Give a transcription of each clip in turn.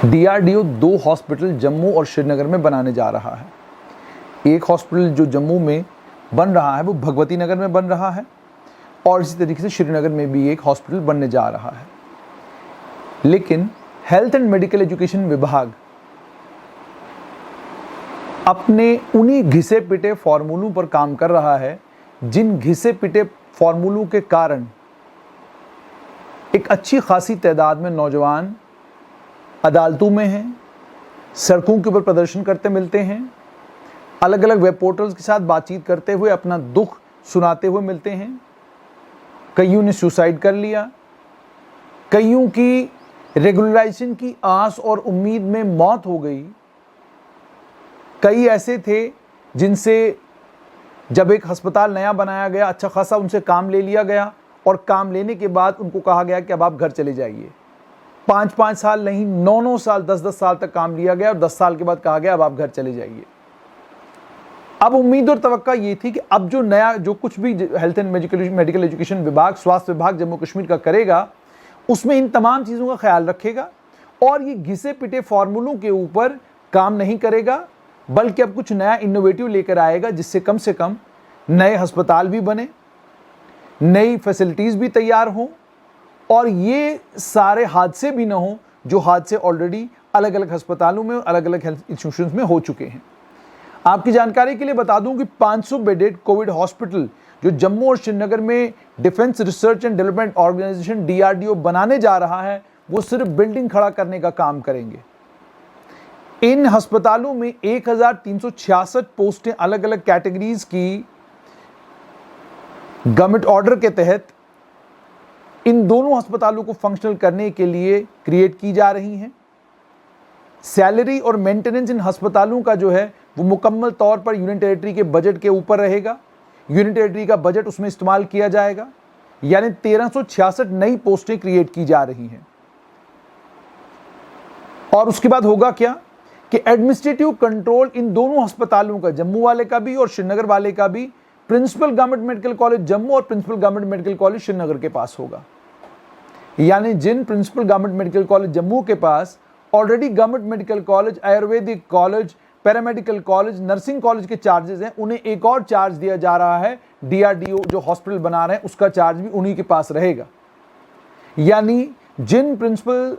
DRDO 2 hospital Jammu और श्रीनगर में बनाने जा रहा है। एक हॉस्पिटल जो जम्मू में बन रहा है वो भगवती नगर में बन रहा है और इसी तरीके से श्रीनगर में भी एक हॉस्पिटल बनने जा रहा है। लेकिन हेल्थ एंड मेडिकल एजुकेशन विभाग अपने उन्हीं घिसे पिटे फॉर्मूलों पर काम कर रहा है जिन घिसे पिटे फॉर्मूलों के कारण एक अच्छी खासी तादाद में नौजवान अदालतों में हैं, सड़कों के ऊपर प्रदर्शन करते मिलते हैं, अलग अलग वेब पोर्टल्स के साथ बातचीत करते हुए अपना दुख सुनाते हुए मिलते हैं। कईयों ने सुसाइड कर लिया, कईयों की रेगुलराइजेशन की आस और उम्मीद में मौत हो गई। कई ऐसे थे जिनसे जब एक अस्पताल नया बनाया गया अच्छा खासा उनसे काम ले लिया गया और काम लेने के बाद उनको कहा गया कि अब आप घर चले जाइए। 5-5 साल नहीं 9-9 साल 10-10 साल तक काम लिया गया और 10 साल के बाद कहा गया अब आप घर चले जाइए। अब उम्मीद और तवक्का ये थी कि अब जो नया जो कुछ भी हेल्थ एंड मेडिकल एजुकेशन विभाग, स्वास्थ्य विभाग जम्मू कश्मीर का करेगा उसमें इन तमाम चीज़ों का ख्याल रखेगा और ये घिसे पिटे फॉर्मूलों के ऊपर काम नहीं करेगा, बल्कि अब कुछ नया इनोवेटिव लेकर आएगा जिससे कम से कम नए अस्पताल भी बने, नई फैसिलिटीज़ भी तैयार हों और ये सारे हादसे भी ना हों जो हादसे ऑलरेडी अलग अलग अस्पतालों में और अलग अलग हेल्थ इंस्टीट्यूशंस में हो चुके हैं। आपकी जानकारी के लिए बता दूं कि 500 बेडेड कोविड हॉस्पिटल जो जम्मू और श्रीनगर में defence research and development organisation DRDO बनाने जा रहा है वो सिर्फ बिल्डिंग खड़ा करने का काम करेंगे। इन अस्पतालों में 1366 पोस्टें अलग अलग कैटेगरीज की गवर्नमेंट ऑर्डर के तहत इन दोनों अस्पतालों को फंक्शनल करने के लिए क्रिएट की जा रही हैं। सैलरी और मेंटेनेंस इन अस्पतालों का जो है वो मुकम्मल तौर पर यूनियन टेरिटरी के बजट के ऊपर रहेगा। यूनियन टेरिटरी का बजट उसमें इस्तेमाल किया जाएगा, यानी 1366 नई पोस्टें क्रिएट की जा रही हैं। और उसके बाद होगा क्या कि एडमिनिस्ट्रेटिव कंट्रोल इन दोनों अस्पतालों का, जम्मू वाले का भी और श्रीनगर वाले का भी, principal government medical college Jammu और principal government medical college Srinagar के पास होगा। यानी जिन principal government medical college Jammu के पास already government medical college, Ayurvedic college, paramedical college, nursing college के चार्जेस हैं, उन्हें एक और चार्ज दिया जा रहा है। डीआरडीओ जो हॉस्पिटल बना रहे हैं उसका चार्ज भी उन्हीं के पास रहेगा। यानी जिन प्रिंसिपल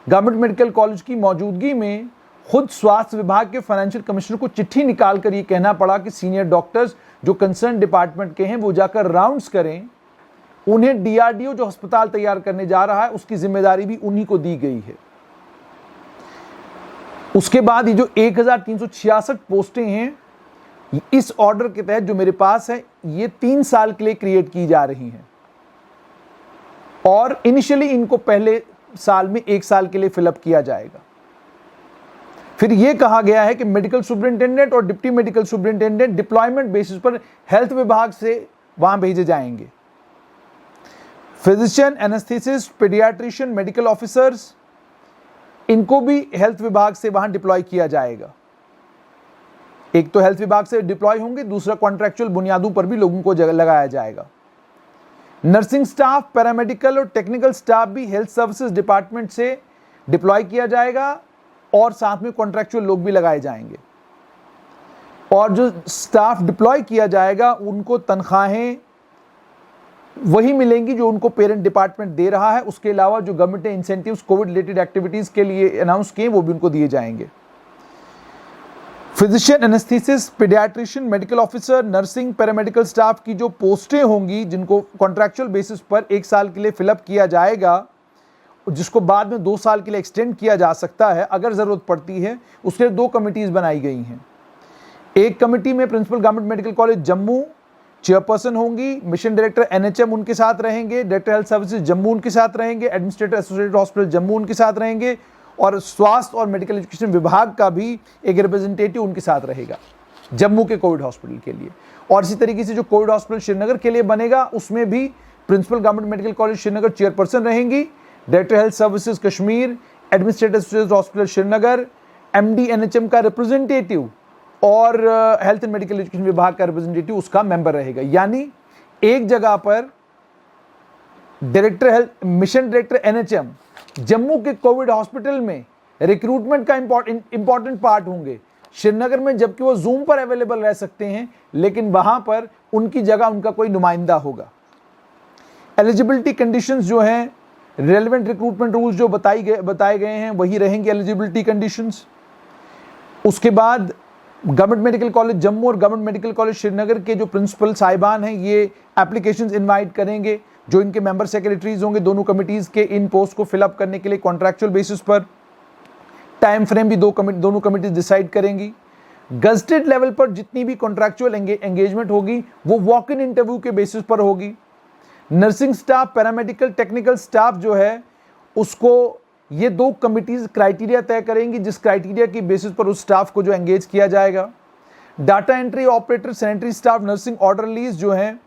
गवर्नमेंट मेडिकल कॉलेज की मौजूदगी में खुद स्वास्थ्य विभाग के फाइनेंशियल कमिश्नर को चिट्ठी निकाल कर ये कहना पड़ा कि सीनियर डॉक्टर्स जो कंसर्न डिपार्टमेंट के हैं वो जाकर राउंड्स करें, उन्हें डीआरडीओ जो अस्पताल तैयार करने जा रहा है उसकी जिम्मेदारी भी उन्हीं को दी गई है। उसके बाद ये जो 1366 पोस्टें हैं इस ऑर्डर के तहत जो मेरे पास है ये 3 साल के लिए क्रिएट की जा रही हैं और इनिशियली इनको पहले साल में 1 साल के लिए फिलअप किया जाएगा। फिर यह कहा गया है कि मेडिकल सुपरिंटेंडेंट और deputy medical superintendent deployment basis पर हेल्थ विभाग से वहां भेजे जाएंगे। Physician, anaesthetist, paediatrician, medical officers, इनको भी हेल्थ विभाग से वहां डिप्लॉय किया जाएगा। एक तो हेल्थ विभाग से डिप्लॉय होंगे, दूसरा कॉन्ट्रैक्चुअल बुनियादों पर भी लोगों को लगाया जाएगा। नर्सिंग स्टाफ, पैरामेडिकल और टेक्निकल स्टाफ भी हेल्थ सर्विसेज डिपार्टमेंट से डिप्लॉय किया जाएगा और साथ में कॉन्ट्रैक्चुअल लोग भी लगाए जाएंगे। और जो स्टाफ डिप्लॉय किया जाएगा उनको तनख्वाहें वही मिलेंगी जो उनको पेरेंट डिपार्टमेंट दे रहा है। उसके अलावा जो गवर्नमेंट ने इंसेंटिव्स कोविड रिलेटेड एक्टिविटीज के लिए अनाउंस किए वो भी उनको दिए जाएंगे। Physician, anaesthetist, paediatrician, medical officer, nursing, paramedical staff की जो पोस्टें होंगी जिनको कॉन्ट्रैक्चुअल बेसिस पर 1 साल के लिए फिलअप किया जाएगा, जिसको बाद में 2 साल के लिए एक्सटेंड किया जा सकता है अगर ज़रूरत पड़ती है, उसके लिए 2 कमिटीज़ बनाई गई हैं। एक कमिटी में principal government medical college Jammu chairperson होंगी, मिशन डायरेक्टर एनएचएम उनके साथ रहेंगे, डायरेक्टर हेल्थ सर्विसेज जम्मू उनके साथ रहेंगे, एडमिनिस्ट्रेटर एसोसिएटेड हॉस्पिटल जम्मू उनके साथ रहेंगे और स्वास्थ्य और मेडिकल एजुकेशन विभाग का भी एक रिप्रेजेंटेटिव उनके साथ रहेगा जम्मू के कोविड हॉस्पिटल के लिए। और इसी तरीके से जो कोविड हॉस्पिटल श्रीनगर के लिए बनेगा उसमें भी principal government medical college Srinagar chairperson रहेंगी, director health services Kashmir, administrator associated hospital Srinagar, MD NHM का रिप्रेजेंटेटिव और हेल्थ एंड मेडिकल एजुकेशन विभाग का रिप्रेजेंटेटिव उसका मेंबर रहेगा। यानी एक जगह पर director health, mission director NHM Jammu के कोविड हॉस्पिटल में रिक्रूटमेंट का इंपॉर्टेंट पार्ट होंगे। श्रीनगर में जबकि वो जूम पर अवेलेबल रह सकते हैं, लेकिन वहां पर उनकी जगह उनका कोई नुमाइंदा होगा। एलिजिबिलिटी कंडीशंस जो हैं, रेलेवेंट रिक्रूटमेंट रूल्स जो बताए गए हैं वही रहेंगे एलिजिबिलिटी कंडीशंस। उसके बाद गवर्नमेंट मेडिकल कॉलेज जम्मू और गवर्नमेंट मेडिकल कॉलेज श्रीनगर के जो प्रिंसिपल साहिबान हैं ये एप्लीकेशंस इनवाइट करेंगे, जो इनके मेंबर सेक्रेटरीज होंगे दोनों कमिटीज़ के, इन पोस्ट को फिलअप करने के लिए कॉन्ट्रैक्चुअल बेसिस पर। टाइम फ्रेम भी दोनों कमिटीज डिसाइड करेंगी। गजटेड लेवल पर जितनी भी कॉन्ट्रैक्चुअल एंगेजमेंट होगी वो वॉक इन इंटरव्यू के बेसिस पर होगी। Nursing staff, paramedical, technical staff जो है उसको ये 2 कमिटीज क्राइटेरिया तय करेंगी, जिस क्राइटेरिया की बेसिस पर उस स्टाफ को जो एंगेज किया जाएगा। Data entry operator, sanitary staff, nursing orderlies जो हैं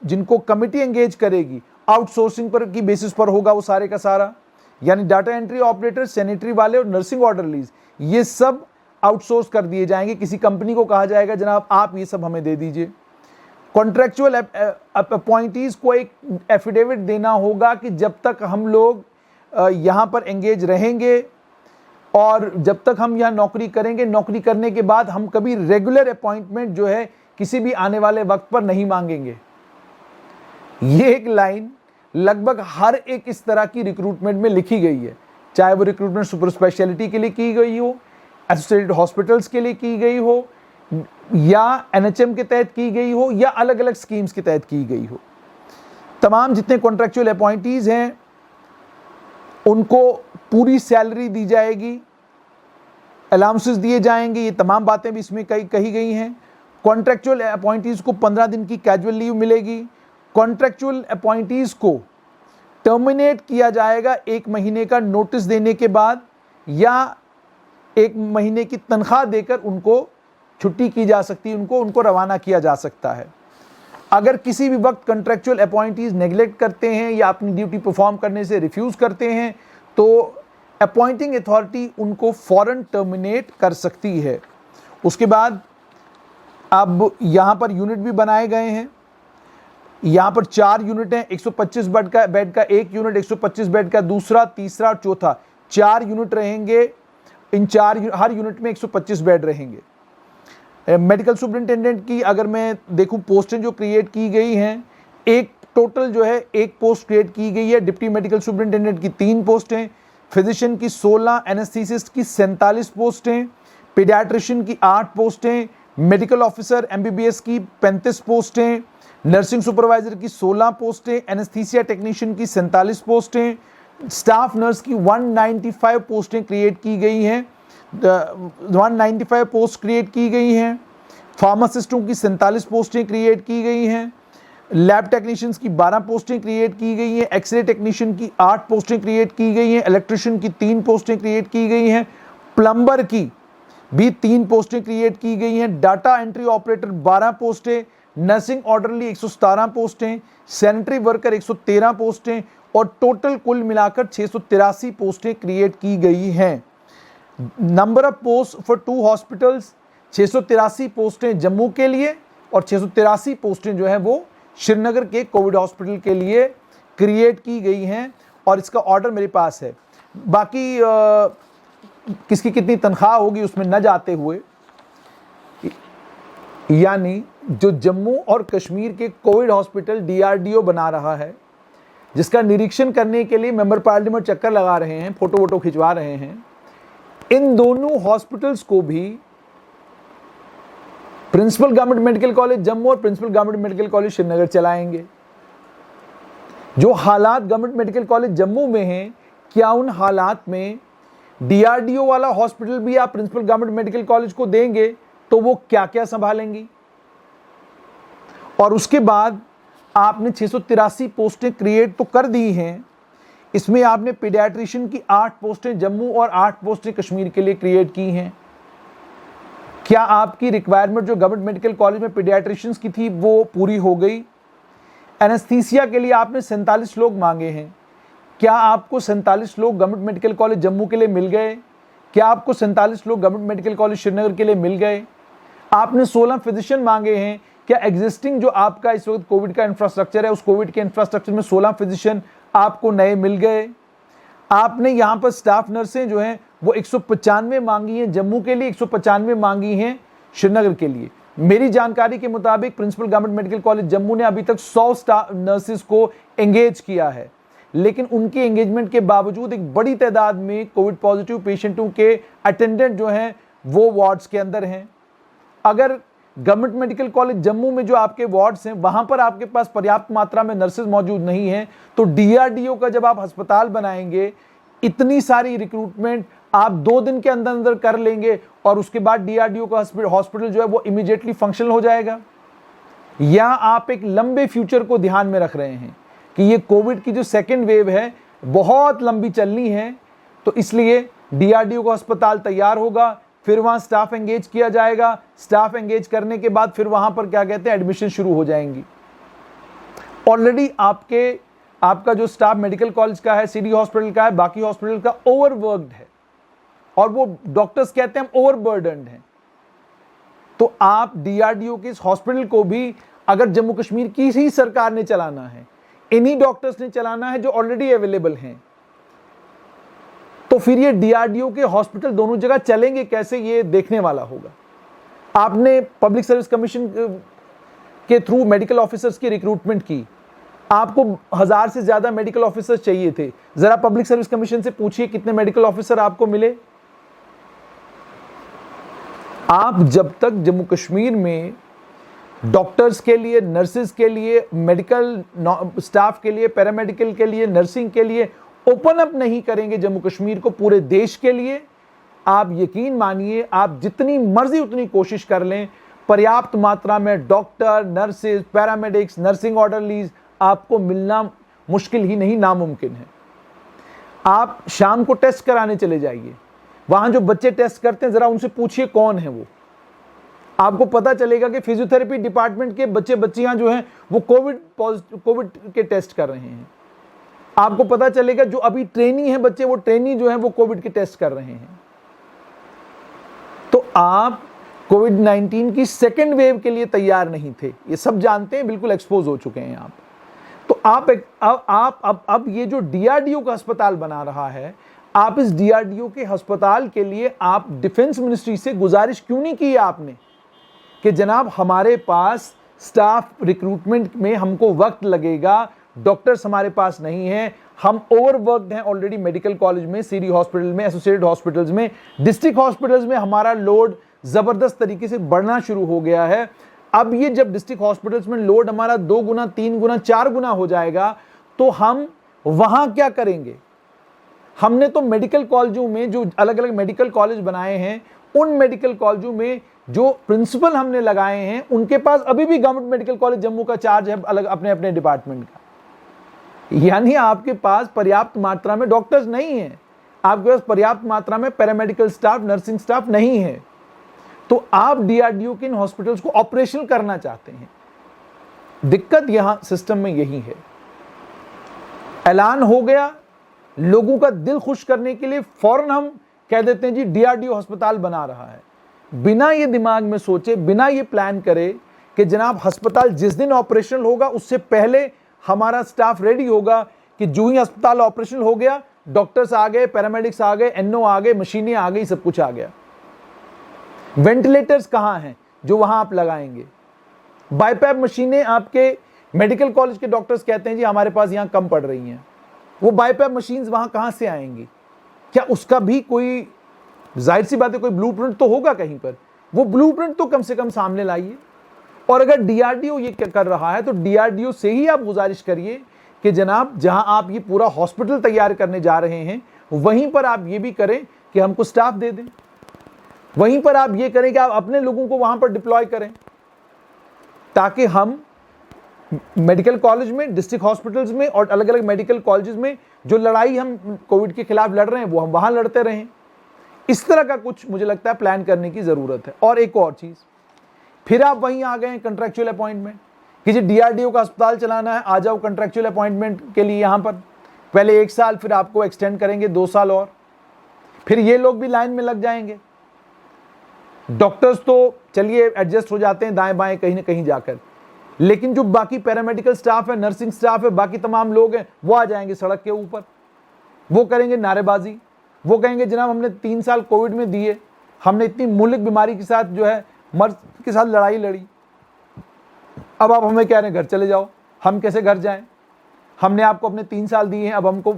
जिनको कमिटी एंगेज करेगी, आउटसोर्सिंग पर की बेसिस पर होगा वो सारे का सारा। यानी डाटा एंट्री ऑपरेटर, सैनिटरी वाले और नर्सिंग ऑर्डरलीज ये सब आउटसोर्स कर दिए जाएंगे। किसी कंपनी को कहा जाएगा जनाब आप ये सब हमें दे दीजिए। कॉन्ट्रैक्चुअल अपॉइंटीज को एक एफिडेविट देना होगा कि जब तक हम लोग यहाँ पर एंगेज रहेंगे और जब तक हम यहाँ नौकरी करेंगे, नौकरी करने के बाद हम कभी रेगुलर अपॉइंटमेंट जो है किसी भी आने वाले वक्त पर नहीं मांगेंगे। ये एक लाइन लगभग हर एक इस तरह की रिक्रूटमेंट में लिखी गई है, चाहे वो रिक्रूटमेंट सुपर स्पेशलिटी के लिए की गई हो, एसोसिएटेड हॉस्पिटल्स के लिए की गई हो, या एनएचएम के तहत की गई हो, या अलग अलग स्कीम्स के तहत की गई हो। तमाम जितने कॉन्ट्रैक्चुअल अपॉइंटीज हैं उनको पूरी सैलरी दी जाएगी, अलाउंसेस दिए जाएंगे, ये तमाम बातें भी इसमें कही गई हैं। कॉन्ट्रैक्चुअल अपॉइंटीज को 15 दिन की कैजुअल लीव मिलेगी। कॉन्ट्रैक्चुअल अपॉइंटीज को टर्मिनेट किया जाएगा 1 महीने का नोटिस देने के बाद, या 1 महीने की तनख्वाह देकर उनको छुट्टी की जा सकती है, उनको रवाना किया जा सकता है। अगर किसी भी वक्त कॉन्ट्रैक्चुअल अपॉइंटीज नेग्लेक्ट करते हैं या अपनी ड्यूटी परफॉर्म करने से रिफ्यूज़ करते हैं तो अपॉइंटिंग अथॉरिटी उनको फौरन टर्मिनेट कर सकती है। उसके बाद अब यहाँ पर यूनिट भी बनाए गए हैं। यहाँ पर 4 यूनिट हैं, 125 बेड का एक यूनिट, 125 बेड का दूसरा, तीसरा और चौथा, 4 यूनिट रहेंगे। इन हर यूनिट में 125 बेड रहेंगे। मेडिकल सुपरिटेंडेंट की अगर मैं देखूं पोस्टें जो क्रिएट की गई हैं, एक टोटल जो है 1 पोस्ट क्रिएट की गई है। डिप्टी मेडिकल सुपरिटेंडेंट की 3 पोस्टें, फिजिशियन की 16, एनेस्थीसिस्ट की 47 पोस्टें, पीडियाट्रिशियन की 8 पोस्टें, मेडिकल ऑफिसर एमबीबीएस की 35 पोस्टें, नर्सिंग सुपरवाइजर की 16 पोस्टें, एनेस्थीसिया टेक्नीशियन की 47 पोस्टें, स्टाफ नर्स की 195 पोस्टें क्रिएट की गई हैं। 195 पोस्ट क्रिएट की गई हैं। फार्मासिस्टों की 47 पोस्टें क्रिएट की गई हैं। लैब टेक्नीशियंस की 12 पोस्टें क्रिएट की गई हैं। एक्सरे टेक्नीशियन की 8 पोस्टें क्रिएट की गई हैं। इलेक्ट्रिशियन की 3 पोस्टें क्रिएट की गई हैं। प्लम्बर की भी 3 पोस्टें क्रिएट की गई हैं। डाटा एंट्री ऑपरेटर 12 पोस्टें, नर्सिंग ऑर्डरली 117 पोस्टें, सैनिटरी वर्कर 113 पोस्टें और टोटल कुल मिलाकर 683 पोस्टें क्रिएट की गई हैं। Number of post for 2 hospitals, 683 पोस्टें जम्मू के लिए और 683 पोस्टें जो है वो श्रीनगर के कोविड हॉस्पिटल के लिए क्रिएट की गई हैं और इसका ऑर्डर मेरे पास है। बाकी किसकी कितनी तनख्वाह होगी उसमें न जाते हुए, यानी जो जम्मू और कश्मीर के कोविड हॉस्पिटल डीआरडीओ बना रहा है, जिसका निरीक्षण करने के लिए मेंबर पार्लियामेंट चक्कर लगा रहे हैं, फोटो वोटो खिंचवा रहे हैं, इन दोनों हॉस्पिटल्स को भी principal government medical college Jammu और principal government medical college Srinagar चलाएंगे। जो हालात गवर्नमेंट मेडिकल कॉलेज जम्मू में हैं, क्या उन हालात में डीआरडीओ वाला हॉस्पिटल भी आप प्रिंसिपल गवर्नमेंट मेडिकल कॉलेज को देंगे तो वो क्या क्या संभालेंगी? और उसके बाद आपने 683 पोस्टें क्रिएट तो कर दी हैं, इसमें आपने पीडियाट्रिशियन की 8 पोस्टें जम्मू और 8 पोस्टें कश्मीर के लिए क्रिएट की हैं। क्या आपकी रिक्वायरमेंट जो गवर्नमेंट मेडिकल कॉलेज में पीडियाट्रिशियंस की थी वो पूरी हो गई? एनेस्थीसिया के लिए आपने 47 लोग मांगे हैं, क्या आपको 47 लोग गवर्नमेंट मेडिकल कॉलेज जम्मू के लिए मिल गए? क्या आपको 47 लोग गवर्नमेंट मेडिकल कॉलेज श्रीनगर के लिए मिल गए? आपने 16 फिजिशियन मांगे हैं, क्या एग्जिस्टिंग जो आपका इस वक्त कोविड का इंफ्रास्ट्रक्चर है उस कोविड के इंफ्रास्ट्रक्चर में 16 फिजिशियन आपको नए मिल गए? आपने यहां पर स्टाफ नर्सें जो हैं वो 195 मांगी हैं जम्मू के लिए, 195 मांगी हैं श्रीनगर के लिए। मेरी जानकारी के मुताबिक principal government medical college Jammu ने अभी तक 100 स्टाफ नर्सेज को एंगेज किया है, लेकिन उनके एंगेजमेंट के बावजूद एक बड़ी तादाद में कोविड पॉजिटिव पेशेंटों के अटेंडेंट जो हैं वो वार्ड्स के अंदर हैं। अगर गवर्नमेंट मेडिकल कॉलेज जम्मू में जो आपके वार्ड्स हैं वहां पर आपके पास पर्याप्त मात्रा में नर्सेज मौजूद नहीं हैं, तो डीआरडीओ का जब आप अस्पताल बनाएंगे, इतनी सारी रिक्रूटमेंट आप 2 दिन के अंदर अंदर कर लेंगे और उसके बाद डीआरडीओ का हॉस्पिटल जो है वो इमीडिएटली फंक्शनल हो जाएगा? या आप एक लंबे फ्यूचर को ध्यान में रख रहे हैं कि ये कोविड की जो सेकेंड वेव है बहुत लंबी चलनी है, तो इसलिए डीआरडीओ का अस्पताल तैयार होगा, फिर वहां स्टाफ एंगेज किया जाएगा, स्टाफ एंगेज करने के बाद फिर वहां पर क्या कहते हैं एडमिशन शुरू हो जाएंगी। ऑलरेडी आपका जो स्टाफ मेडिकल कॉलेज का है, सिटी हॉस्पिटल का है, बाकी हॉस्पिटल का ओवरवर्क्ड है और वो डॉक्टर्स कहते हैं ओवरबर्डन्ड है। तो आप डीआरडीओ के इस हॉस्पिटल को भी अगर जम्मू कश्मीर की ही सरकार ने चलाना है, इन्हीं डॉक्टर्स ने चलाना है जो ऑलरेडी अवेलेबल हैं, तो फिर ये डीआरडीओ के हॉस्पिटल दोनों जगह चलेंगे कैसे, ये देखने वाला होगा। आपने पब्लिक सर्विस कमीशन के थ्रू मेडिकल ऑफिसर्स की रिक्रूटमेंट की, आपको 1000 से ज्यादा मेडिकल ऑफिसर्स चाहिए थे। जरा पब्लिक सर्विस कमीशन से पूछिए कितने मेडिकल ऑफिसर आपको मिले। आप जब तक जम्मू कश्मीर में डॉक्टर्स के लिए, नर्सेज के लिए, मेडिकल स्टाफ के लिए, पैरामेडिकल के लिए, नर्सिंग के लिए ओपन अप नहीं करेंगे जम्मू कश्मीर को पूरे देश के लिए, आप यकीन मानिए आप जितनी मर्जी उतनी कोशिश कर लें, पर्याप्त मात्रा में डॉक्टर, नर्सेज, पैरामेडिक्स, नर्सिंग ऑर्डरलीज आपको मिलना मुश्किल ही नहीं, नामुमकिन है। आप शाम को टेस्ट कराने चले जाइए, वहां जो बच्चे टेस्ट करते हैं जरा उनसे पूछिए कौन है वो, आपको पता चलेगा कि फिजियोथेरेपी डिपार्टमेंट के बच्चे बच्चियां जो हैं वो कोविड के टेस्ट कर रहे हैं। आपको पता चलेगा जो अभी ट्रेनी है बच्चे, वो ट्रेनी जो है वो कोविड के टेस्ट कर रहे हैं। तो आप कोविड-19 की सेकेंड वेव के लिए तैयार नहीं थे, ये सब जानते हैं, बिल्कुल एक्सपोज हो चुके हैं आप। तो अब ये जो डीआरडीओ का अस्पताल बना रहा है, आप इस डीआरडीओ के अस्पताल के लिए आप डिफेंस मिनिस्ट्री से गुजारिश क्यों नहीं की आपने कि जनाब हमारे पास स्टाफ रिक्रूटमेंट में हमको वक्त लगेगा, डॉक्टर्स हमारे पास नहीं हैं, हम ओवरवर्क्ड हैं ऑलरेडी मेडिकल कॉलेज में, सिटी हॉस्पिटल में, एसोसिएटेड हॉस्पिटल्स में, डिस्ट्रिक्ट हॉस्पिटल्स में हमारा लोड जबरदस्त तरीके से बढ़ना शुरू हो गया है। अब ये जब डिस्ट्रिक्ट हॉस्पिटल्स में लोड हमारा 2 गुना, 3 गुना, 4 गुना हो जाएगा, तो हम वहां क्या करेंगे? हमने तो मेडिकल कॉलेजों में जो अलग अलग मेडिकल कॉलेज बनाए हैं, उन मेडिकल कॉलेजों में जो प्रिंसिपल हमने लगाए हैं, उनके पास अभी भी गवर्नमेंट मेडिकल कॉलेज जम्मू का चार्ज है अलग अपने अपने डिपार्टमेंट का। यानी आपके पास पर्याप्त मात्रा में डॉक्टर्स नहीं है, आपके पास पर्याप्त मात्रा में पैरामेडिकल स्टाफ, नर्सिंग स्टाफ नहीं है। तो आप डीआरडीओ के इन हॉस्पिटल्स को ऑपरेशनल करना चाहते हैं। दिक्कत यहां सिस्टम में यही है, ऐलान हो गया, लोगों का दिल खुश करने के लिए फौरन हम कह देते हैं जी डीआरडीओ अस्पताल बना रहा है, बिना ये दिमाग में सोचे, बिना ये प्लान करे कि जनाब अस्पताल जिस दिन ऑपरेशनल होगा उससे पहले हमारा स्टाफ रेडी होगा कि जो ही अस्पताल ऑपरेशनल हो गया, डॉक्टर्स आ गए, पैरामेडिक्स आ गए, एनओ आ गए, मशीनें आ गई, सब कुछ आ गया। वेंटिलेटर्स कहां हैं जो वहां आप लगाएंगे? बाईपैप मशीनें आपके मेडिकल कॉलेज के डॉक्टर्स कहते हैं जी हमारे पास यहां कम पड़ रही हैं, वो बाईपैप मशीन्स वहां कहां से आएंगी? क्या उसका भी कोई, जाहिर सी बात है, कोई ब्लूप्रिंट तो होगा कहीं पर, वो ब्लूप्रिंट तो कम से कम सामने लाइए। और अगर डीआरडीओ ये कर रहा है तो डीआरडीओ से ही आप गुजारिश करिए कि जनाब जहां आप ये पूरा हॉस्पिटल तैयार करने जा रहे हैं, वहीं पर आप ये भी करें कि हमको स्टाफ दे दें, वहीं पर आप ये करें कि आप अपने लोगों को वहां पर डिप्लॉय करें, ताकि हम मेडिकल कॉलेज में, डिस्ट्रिक्ट हॉस्पिटल्स में और अलग अलग मेडिकल कॉलेजेस में जो लड़ाई हम कोविड के खिलाफ लड़ रहे हैं वो हम वहां लड़ते रहें। इस तरह का कुछ मुझे लगता है प्लान करने की जरूरत है। और एक और चीज, फिर आप वहीं आ गए कंट्रैक्चुअल अपॉइंटमेंट कि जी डीआरडीओ का अस्पताल चलाना है, आ जाओ कंट्रैक्चुअल अपॉइंटमेंट के लिए यहां पर, पहले 1 साल, फिर आपको एक्सटेंड करेंगे 2 साल और, फिर ये लोग भी लाइन में लग जाएंगे। डॉक्टर्स तो चलिए एडजस्ट हो जाते हैं दाएं बाएं कहीं ना कहीं जाकर, लेकिन जो बाकी पैरामेडिकल स्टाफ है, नर्सिंग स्टाफ है, बाकी तमाम लोग हैं, वो आ जाएंगे सड़क के ऊपर। वो करेंगे नारेबाजी, वो कहेंगे जनाब हमने 3 साल कोविड में दिए, हमने इतनी मुल्क बीमारी के साथ जो है मर्ज के साथ लड़ाई लड़ी, अब आप हमें कह रहे हैं घर चले जाओ। हम कैसे घर जाएं? हमने आपको अपने 3 साल दिए हैं, अब हमको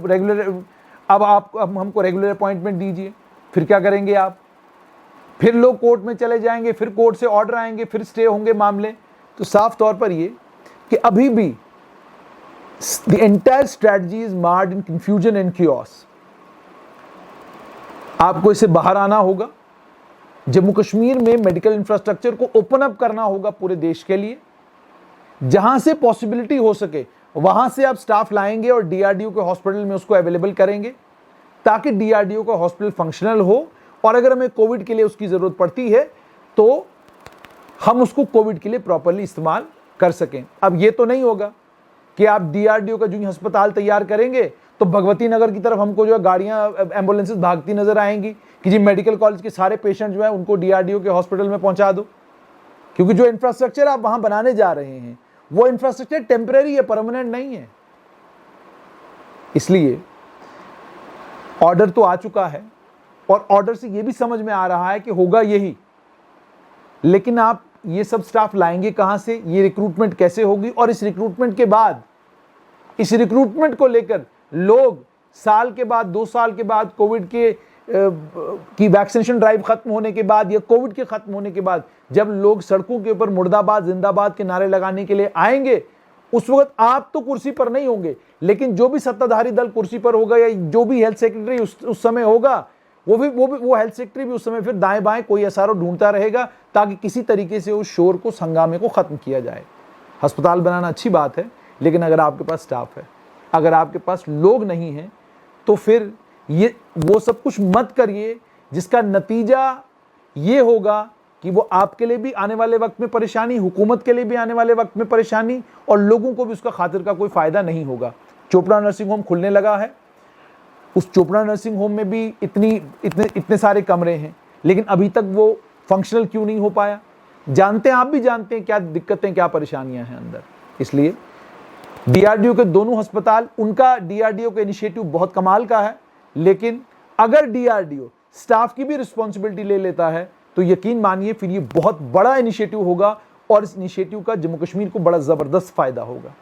रेगुलर अपॉइंटमेंट दीजिए। फिर क्या करेंगे आप? फिर लोग कोर्ट में चले जाएंगे, फिर कोर्ट से ऑर्डर आएंगे, फिर स्टे होंगे मामले। तो साफ तौर पर ये कि अभी भी the entire strategy is marred in confusion and chaos. आपको इससे बाहर आना होगा। जम्मू कश्मीर में मेडिकल इंफ्रास्ट्रक्चर को ओपन अप करना होगा पूरे देश के लिए। जहां से पॉसिबिलिटी हो सके वहां से आप स्टाफ लाएंगे और डीआरडीओ के हॉस्पिटल में उसको अवेलेबल करेंगे, ताकि डीआरडीओ का हॉस्पिटल फंक्शनल हो, और अगर हमें कोविड के लिए उसकी जरूरत पड़ती है तो हम उसको कोविड के लिए प्रॉपर्ली इस्तेमाल कर सकें। अब ये तो नहीं होगा कि आप डीआरडीओ का जो अस्पताल तैयार करेंगे तो भगवती नगर की तरफ हमको जो है गाड़ियां, एम्बुलेंसेस भागती नजर आएंगी कि जी मेडिकल कॉलेज के सारे पेशेंट जो है उनको डीआरडीओ के हॉस्पिटल में पहुंचा दो। क्योंकि जो इंफ्रास्ट्रक्चर आप वहां बनाने जा रहे हैं वो इंफ्रास्ट्रक्चर टेम्परेरी है, परमानेंट नहीं है। इसलिए ऑर्डर तो आ चुका है और ऑर्डर से ये भी समझ में आ रहा है कि होगा यही, लेकिन आप ये सब स्टाफ लाएंगे कहां से, ये रिक्रूटमेंट कैसे होगी, और इस रिक्रूटमेंट के बाद, इस रिक्रूटमेंट को लेकर लोग साल के बाद, 2 साल के बाद, कोविड की वैक्सीनेशन ड्राइव खत्म होने के बाद या कोविड के खत्म होने के बाद जब लोग सड़कों के ऊपर मुर्दाबाद जिंदाबाद के नारे लगाने के लिए आएंगे, उस वक्त आप तो कुर्सी पर नहीं होंगे, लेकिन जो भी सत्ताधारी दल कुर्सी पर होगा या जो भी हेल्थ सेक्रेटरी उस समय होगा, वो हेल्थ सेक्रेटरी भी उस समय फिर दाएं बाएं कोई एसआरओ ढूंढता रहेगा ताकि किसी तरीके से उस शोर को, हंगामे को खत्म किया जाए। अस्पताल बनाना अच्छी बात है, लेकिन अगर आपके पास स्टाफ है, अगर आपके पास लोग नहीं हैं, तो फिर ये वो सब कुछ मत करिए जिसका नतीजा ये होगा कि वो आपके लिए भी आने वाले वक्त में परेशानी, हुकूमत के लिए भी आने वाले वक्त में परेशानी, और लोगों को भी उसका खातिर का कोई फायदा नहीं होगा। चोपड़ा नर्सिंग होम खुलने लगा है, उस चोपड़ा नर्सिंग होम में भी इतने सारे कमरे हैं, लेकिन अभी तक वो फंक्शनल क्यों नहीं हो पाया? जानते हैं, आप भी जानते हैं क्या दिक्कतें, क्या परेशानियां हैं अंदर। इसलिए डीआरडीओ के दोनों अस्पताल, उनका डीआरडीओ का इनिशिएटिव बहुत कमाल का है, लेकिन अगर डीआरडीओ स्टाफ की भी रिस्पॉन्सिबिलिटी ले लेता है तो यकीन मानिए फिर ये बहुत बड़ा इनिशिएटिव होगा और इस इनिशिएटिव का जम्मू कश्मीर को बड़ा जबरदस्त फायदा होगा।